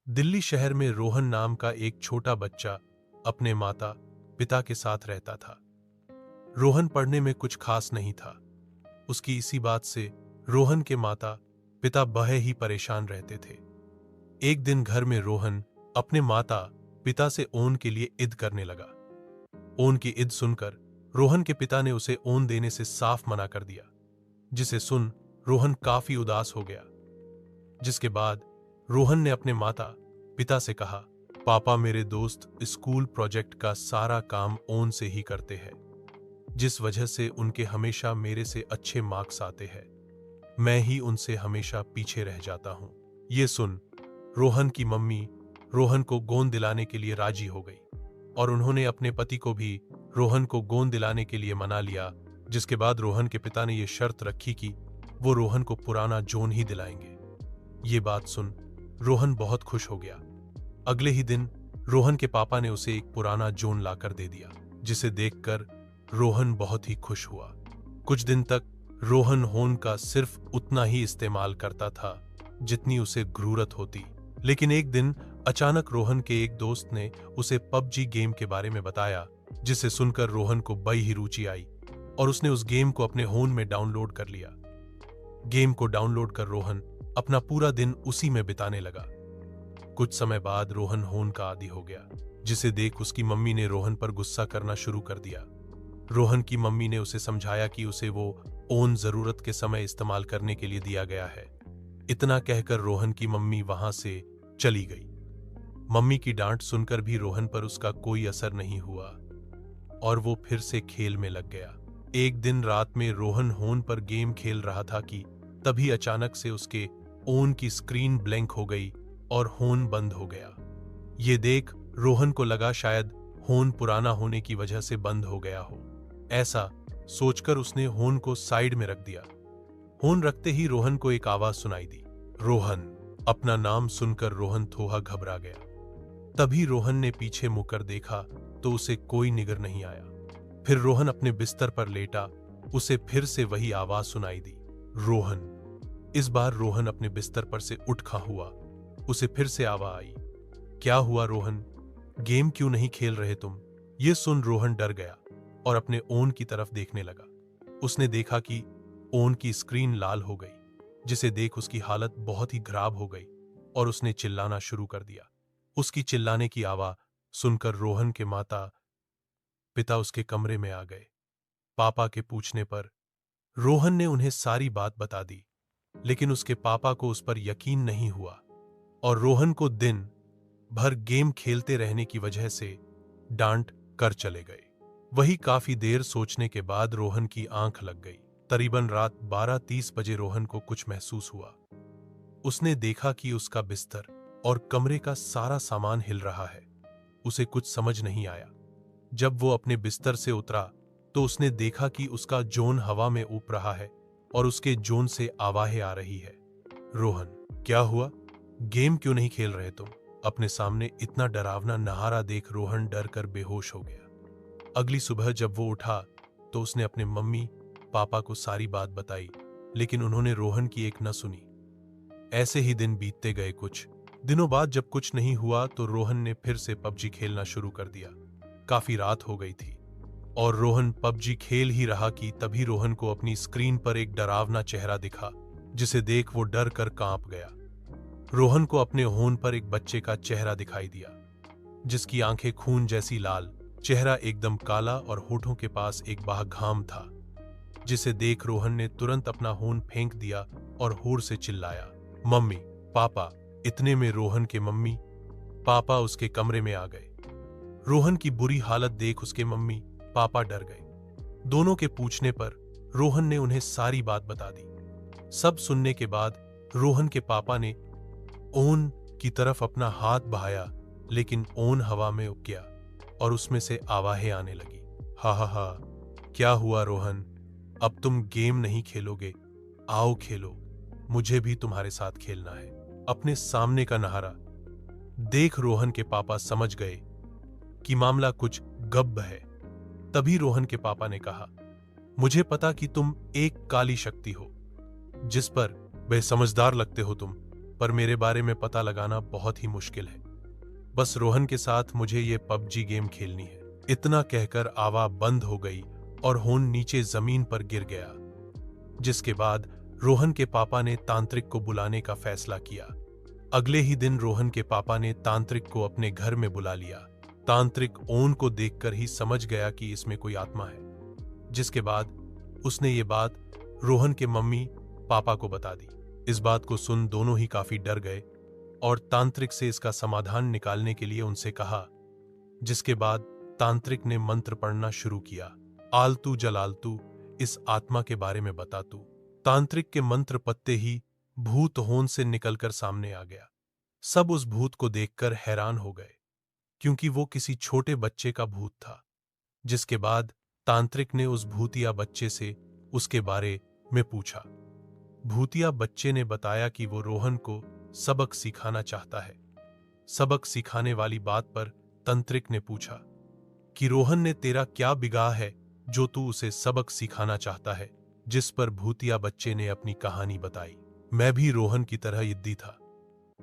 दिल्ली शहर में रोहन नाम का एक छोटा बच्चा अपने माता पिता के साथ रहता था। रोहन पढ़ने में कुछ खास नहीं था। उसकी इसी बात से रोहन के माता पिता बड़े ही परेशान रहते थे। एक दिन घर में रोहन अपने माता पिता से ओन के लिए इद करने लगा। ओन की इद सुनकर रोहन के पिता ने उसे ओन देने से साफ मना कर दिया, जिसे सुन रोहन काफी उदास हो गया। जिसके बाद रोहन ने अपने माता पिता से कहा, पापा मेरे दोस्त स्कूल प्रोजेक्ट का सारा काम ओन से ही करते हैं, जिस वजह से उनके हमेशा मेरे से अच्छे मार्क्स आते हैं। मैं ही उनसे हमेशा पीछे रह जाता हूं। ये सुन रोहन की मम्मी रोहन को गोंद दिलाने के लिए राजी हो गई और उन्होंने अपने पति को भी रोहन को गोंद दिलाने के लिए मना लिया। जिसके बाद रोहन के पिता ने यह शर्त रखी कि वो रोहन को पुराना जोन ही दिलाएंगे। ये बात सुन रोहन बहुत खुश हो गया। अगले ही दिन रोहन के पापा ने उसे एक पुराना जोन लाकर दे दिया, जिसे देखकर रोहन बहुत ही खुश हुआ। कुछ दिन तक रोहन होन का सिर्फ उतना ही इस्तेमाल करता था जितनी उसे जरूरत होती। लेकिन एक दिन अचानक रोहन के एक दोस्त ने उसे पबजी गेम के बारे में बताया, जिसे सुनकर रोहन को बड़ी ही रुचि आई और उसने उस गेम को अपने होन में डाउनलोड कर लिया। गेम को डाउनलोड कर रोहन अपना पूरा दिन उसी में बिताने लगा। कुछ समय बाद रोहन होन का आदी हो गया, जिसे देख उसकी मम्मी ने रोहन पर गुस्सा करना शुरू कर दिया। रोहन की मम्मी ने उसे समझाया कि उसे वो ओन जरूरत के समय इस्तेमाल करने के लिए दिया गया है। इतना कहकर रोहन की मम्मी वहां से चली गई। मम्मी की डांट सुनकर भी रोहन पर उसका कोई असर नहीं हुआ और वो फिर से खेल में लग गया। एक दिन रात में रोहन होन पर गेम खेल रहा था कि तभी अचानक से उसके ओन की स्क्रीन ब्लैंक हो गई और होन बंद हो गया। ये देख रोहन को लगा शायद होन पुराना होने की वजह से बंद हो गया हो। ऐसा सोचकर उसने होन को साइड में रख दिया। होन रखते ही रोहन को एक आवाज सुनाई दी, रोहन। अपना नाम सुनकर रोहन थोड़ा घबरा गया। तभी रोहन ने पीछे मुड़कर देखा तो उसे कोई निगर नहीं आया। फिर रोहन अपने बिस्तर पर लेटा, उसे फिर से वही आवाज सुनाई दी, रोहन। इस बार रोहन अपने बिस्तर पर से उठ खड़ा हुआ। उसे फिर से आवाज आई, क्या हुआ रोहन, गेम क्यों नहीं खेल रहे तुम? ये सुन रोहन डर गया और अपने ओन की तरफ देखने लगा। उसने देखा कि ओन की स्क्रीन लाल हो गई, जिसे देख उसकी हालत बहुत ही खराब हो गई और उसने चिल्लाना शुरू कर दिया। उसकी चिल्लाने की आवाज सुनकर रोहन के माता पिता उसके कमरे में आ गए। पापा के पूछने पर रोहन ने उन्हें सारी बात बता दी, लेकिन उसके पापा को उस पर यकीन नहीं हुआ और रोहन को दिन भर गेम खेलते रहने की वजह से डांट कर चले गए। वही काफी देर सोचने के बाद रोहन की आंख लग गई। करीबन रात 12:30 बजे रोहन को कुछ महसूस हुआ। उसने देखा कि उसका बिस्तर और कमरे का सारा सामान हिल रहा है। उसे कुछ समझ नहीं आया। जब वो अपने बिस्तर से उतरा तो उसने देखा कि उसका जोन हवा में उड़ रहा है और उसके जोन से आवाजें आ रही है। रोहन, क्या हुआ? गेम क्यों नहीं खेल रहे तुम? अपने सामने इतना डरावना नजारा देख रोहन डर कर बेहोश हो गया। अगली सुबह जब वो उठा तो उसने अपने मम्मी पापा को सारी बात बताई, लेकिन उन्होंने रोहन की एक न सुनी। ऐसे ही दिन बीतते गए। कुछ दिनों बाद जब कुछ नहीं हुआ तो रोहन ने फिर से पबजी खेलना शुरू कर दिया। काफी रात हो गई थी और रोहन पबजी खेल ही रहा कि तभी रोहन को अपनी स्क्रीन पर एक डरावना चेहरा दिखा, जिसे देख वो डर कर कांप गया। रोहन को अपने होन पर एक बच्चे का चेहरा दिखाई दिया, जिसकी आंखें खून जैसी लाल, चेहरा एकदम काला और होठों के पास एक बाहर था। जिसे देख रोहन ने तुरंत अपना होन फेंक दिया और होर से चिल्लाया, मम्मी पापा। इतने में रोहन के मम्मी पापा उसके कमरे में आ गए। रोहन की बुरी हालत देख उसके मम्मी पापा डर गए। दोनों के पूछने पर रोहन ने उन्हें सारी बात बता दी। सब सुनने के बाद रोहन के पापा ने ओन की तरफ अपना हाथ बढ़ाया, लेकिन ओन हवा में उड़ गया और उसमें से आवाजें आने लगी, हा हा हा। क्या हुआ रोहन, अब तुम गेम नहीं खेलोगे? आओ खेलो, मुझे भी तुम्हारे साथ खेलना है। अपने सामने का नजारा देख रोहन के पापा समझ गए कि मामला कुछ गड़बड़ है। तभी रोहन के पापा ने कहा, मुझे पता कि तुम एक काली शक्ति हो, जिस पर वे समझदार लगते हो तुम, पर मेरे बारे में पता लगाना बहुत ही मुश्किल है। बस रोहन के साथ मुझे ये पबजी गेम खेलनी है। इतना कहकर आवाज बंद हो गई और होन नीचे जमीन पर गिर गया। जिसके बाद रोहन के पापा ने तांत्रिक को बुलाने का फैसला किया। अगले ही दिन रोहन के पापा ने तांत्रिक को अपने घर में बुला लिया। तांत्रिक ओन को देखकर ही समझ गया कि इसमें कोई आत्मा है। जिसके बाद उसने ये बात रोहन के मम्मी पापा को बता दी। इस बात को सुन दोनों ही काफी डर गए और तांत्रिक से इसका समाधान निकालने के लिए उनसे कहा। जिसके बाद तांत्रिक ने मंत्र पढ़ना शुरू किया। आलतू जलालतू, इस आत्मा के बारे में बता तू। तांत्रिक के मंत्र पढ़ते ही भूत होन से निकलकर सामने आ गया। सब उस भूत को देखकर हैरान हो गए, क्योंकि वो किसी छोटे बच्चे का भूत था। जिसके बाद तांत्रिक ने उस भूतिया बच्चे से उसके बारे में पूछा। भूतिया बच्चे ने बताया कि वो रोहन को सबक सिखाना चाहता है। सबक सिखाने वाली बात पर तांत्रिक ने पूछा कि रोहन ने तेरा क्या बिगाड़ है जो तू उसे सबक सिखाना चाहता है। जिस पर भूतिया बच्चे ने अपनी कहानी बताई। मैं भी रोहन की तरह जिद्दी था।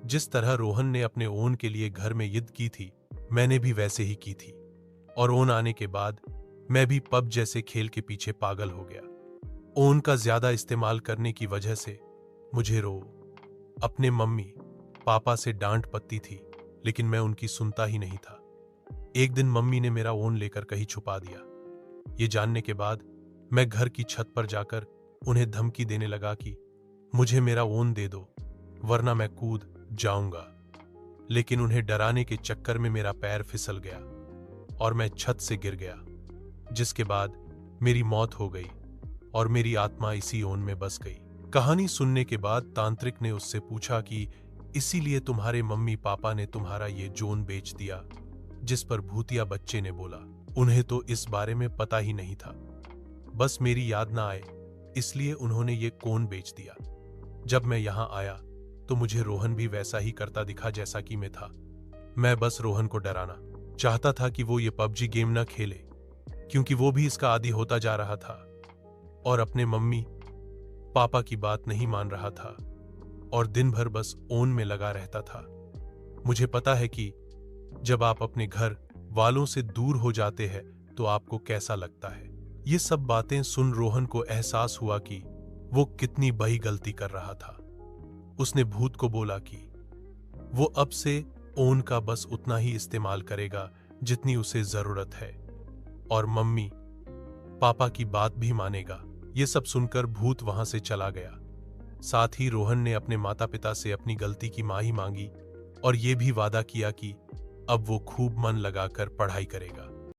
जिस तरह रोहन ने अपने ओन के लिए घर में जिद की थी, मैंने भी वैसे ही की थी। और ओन आने के बाद मैं भी पब जैसे खेल के पीछे पागल हो गया। ओन का ज्यादा इस्तेमाल करने की वजह से मुझे अपने मम्मी पापा से डांट पड़ती थी, लेकिन मैं उनकी सुनता ही नहीं था। एक दिन मम्मी ने मेरा ओन लेकर कहीं छुपा दिया। ये जानने के बाद मैं घर की छत पर जाकर उन्हें धमकी देने लगा कि मुझे मेरा ओन दे दो, वरना मैं कूद जाऊंगा। लेकिन उन्हें डराने के चक्कर में मेरा पैर फिसल गया और मैं छत से गिर गया। जिसके बाद मेरी मौत हो गई और मेरी आत्मा इसी ओन में बस गई। कहानी सुनने के बाद तांत्रिक ने उससे पूछा कि इसीलिए तुम्हारे मम्मी पापा ने तुम्हारा ये जोन बेच दिया। जिस पर भूतिया बच्चे ने बोला, उन्हें तो इस बारे में पता ही नहीं था, बस मेरी याद ना आए इसलिए उन्होंने ये कोन बेच दिया। जब मैं यहां आया तो मुझे रोहन भी वैसा ही करता दिखा जैसा कि मैं था। मैं बस रोहन को डराना चाहता था कि वो ये पबजी गेम ना खेले, क्योंकि वो भी इसका आदी होता जा रहा था और अपने मम्मी पापा की बात नहीं मान रहा था और दिन भर बस ओन में लगा रहता था। मुझे पता है कि जब आप अपने घर वालों से दूर हो जाते हैं तो आपको कैसा लगता है। ये सब बातें सुन रोहन को एहसास हुआ कि वो कितनी बड़ी गलती कर रहा था। उसने भूत को बोला कि वो अब से ओन का बस उतना ही इस्तेमाल करेगा जितनी उसे जरूरत है और मम्मी पापा की बात भी मानेगा। ये सब सुनकर भूत वहां से चला गया। साथ ही रोहन ने अपने माता पिता से अपनी गलती की माफी मांगी और ये भी वादा किया कि अब वो खूब मन लगाकर पढ़ाई करेगा।